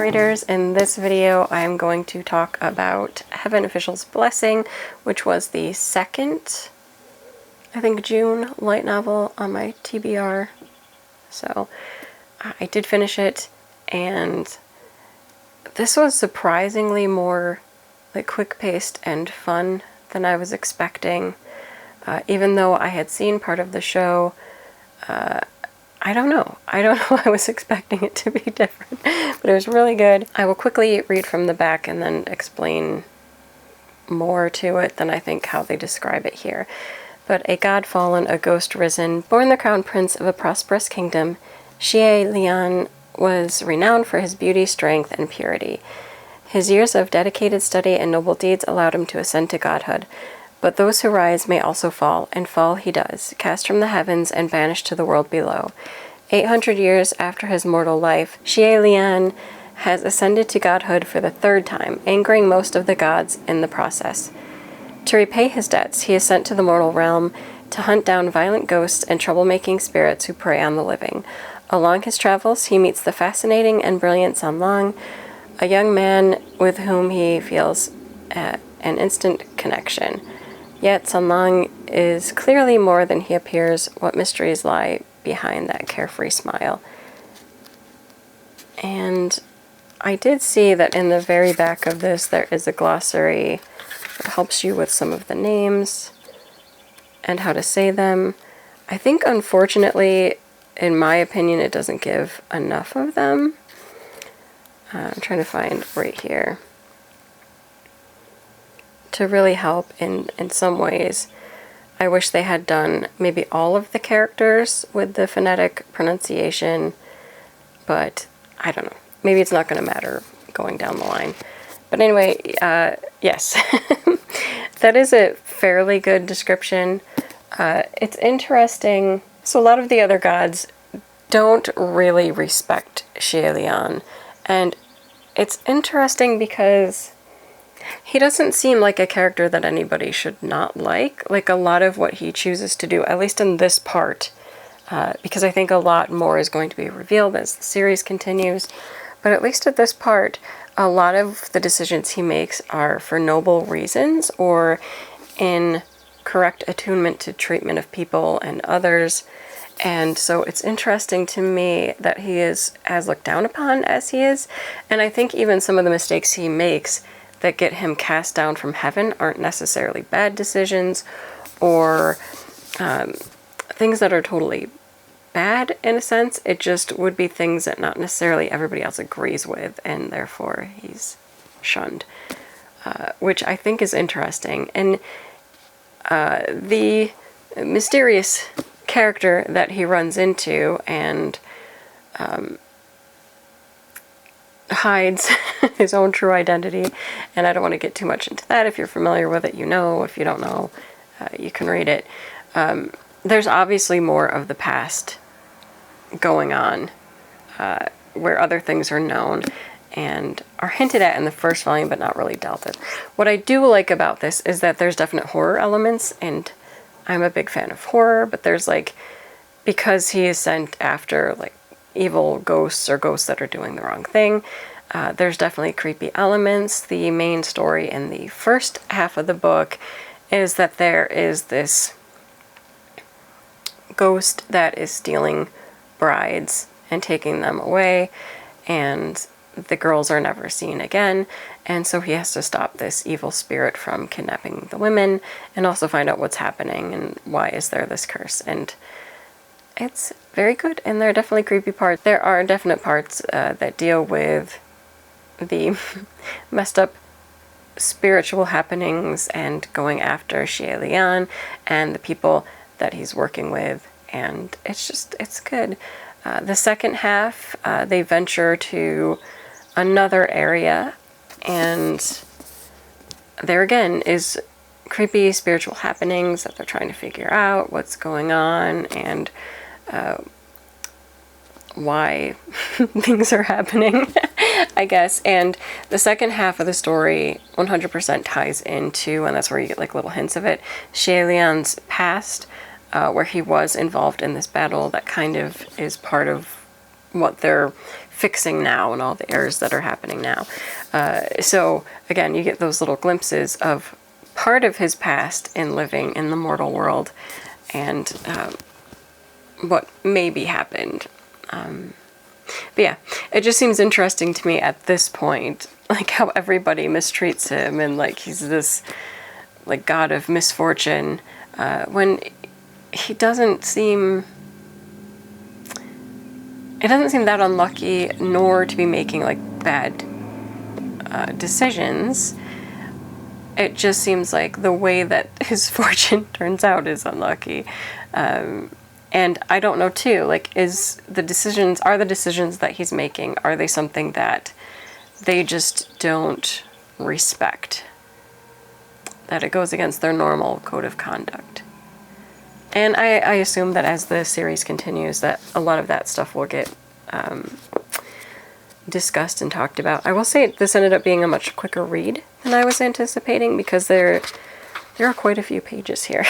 readers. In this video I'm going to talk about Heaven Official's Blessing, which was the second, I think, June light novel on my TBR. So I did finish it, and this was surprisingly more like quick-paced and fun than I was expecting. Even though I had seen part of the show, I don't know. I was expecting it to be different, but it was really good. I will quickly read from the back and then explain more to it than I think how they describe it here. But a god fallen, a ghost risen, born the crown prince of a prosperous kingdom, Xie Lian was renowned for his beauty, strength, and purity. His years of dedicated study and noble deeds allowed him to ascend to godhood. But those who rise may also fall, and fall he does, cast from the heavens and banished to the world below. 800 years after his mortal life, Xie Lian has ascended to godhood for the third time, angering most of the gods in the process. To repay his debts, he is sent to the mortal realm to hunt down violent ghosts and troublemaking spirits who prey on the living. Along his travels, he meets the fascinating and brilliant Sanlang, a young man with whom he feels an instant connection. Yet Sanlang is clearly more than he appears. What mysteries lie behind that carefree smile? And I did see that in the very back of this there is a glossary that helps you with some of the names and how to say them. I think, unfortunately, in my opinion, it doesn't give enough of them. I'm trying to find right here. To really help in some ways. I wish they had done maybe all of the characters with the phonetic pronunciation, but I don't know. Maybe it's not going to matter going down the line. But anyway, yes. That is a fairly good description. It's interesting. So a lot of the other gods don't really respect Xie Lian, and it's interesting because he doesn't seem like a character that anybody should not like. Like, a lot of what he chooses to do, at least in this part, because I think a lot more is going to be revealed as the series continues, but at least at this part, a lot of the decisions he makes are for noble reasons or in correct attunement to treatment of people and others. And so it's interesting to me that he is as looked down upon as he is, and I think even some of the mistakes he makes that get him cast down from heaven aren't necessarily bad decisions or things that are totally bad in a sense. It just would be things that not necessarily everybody else agrees with, and therefore he's shunned, which I think is interesting. And the mysterious character that he runs into and hides his own true identity, and I don't want to get too much into that. If you're familiar with it, you know. If you don't know, you can read it. There's obviously more of the past going on, where other things are known and are hinted at in the first volume but not really dealt with. What I do like about this is that there's definite horror elements, and I'm a big fan of horror, but there's, like, because he is sent after, like, evil ghosts or ghosts that are doing the wrong thing, there's definitely creepy elements. The main story in the first half of the book is that there is this ghost that is stealing brides and taking them away, and the girls are never seen again, and so he has to stop this evil spirit from kidnapping the women and also find out what's happening and why is there this curse. And it's very good, and there are definitely creepy parts. There are definite parts that deal with the messed up spiritual happenings and going after Xie Lian and the people that he's working with, and it's good. The second half, they venture to another area, and there again is creepy spiritual happenings that they're trying to figure out what's going on and why things are happening, I guess. And the second half of the story 100% ties into, and that's where you get like little hints of it, Xie Lian's past, where he was involved in this battle that kind of is part of what they're fixing now and all the errors that are happening now. So again, you get those little glimpses of part of his past in living in the mortal world and what maybe happened. But yeah, it just seems interesting to me at this point, like how everybody mistreats him and like he's this like god of misfortune, when he doesn't seem... It doesn't seem that unlucky, nor to be making like bad decisions. It just seems like the way that his fortune turns out is unlucky. And I don't know too, like, are the decisions that he's making, are they something that they just don't respect? That it goes against their normal code of conduct? And I assume that as the series continues, that a lot of that stuff will get discussed and talked about. I will say this ended up being a much quicker read than I was anticipating, because there are quite a few pages here.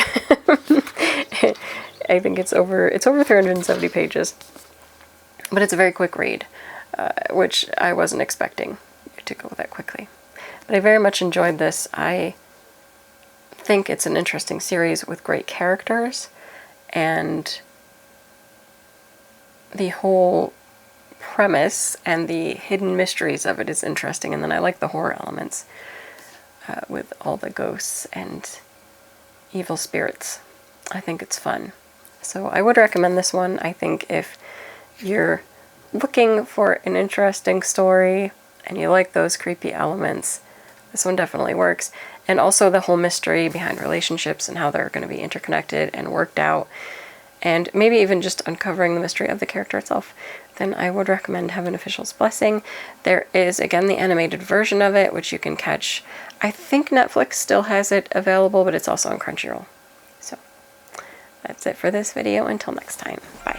I think it's over 370 pages, but it's a very quick read, which I wasn't expecting to go that quickly. But I very much enjoyed this. I think it's an interesting series with great characters, and the whole premise and the hidden mysteries of it is interesting. And then I like the horror elements with all the ghosts and evil spirits. I think it's fun. So I would recommend this one. I think if you're looking for an interesting story and you like those creepy elements, this one definitely works. And also the whole mystery behind relationships and how they're going to be interconnected and worked out, and maybe even just uncovering the mystery of the character itself, then I would recommend Heaven Official's Blessing. There is, again, the animated version of it, which you can catch. I think Netflix still has it available, but it's also on Crunchyroll. So that's it for this video. Until next time, bye.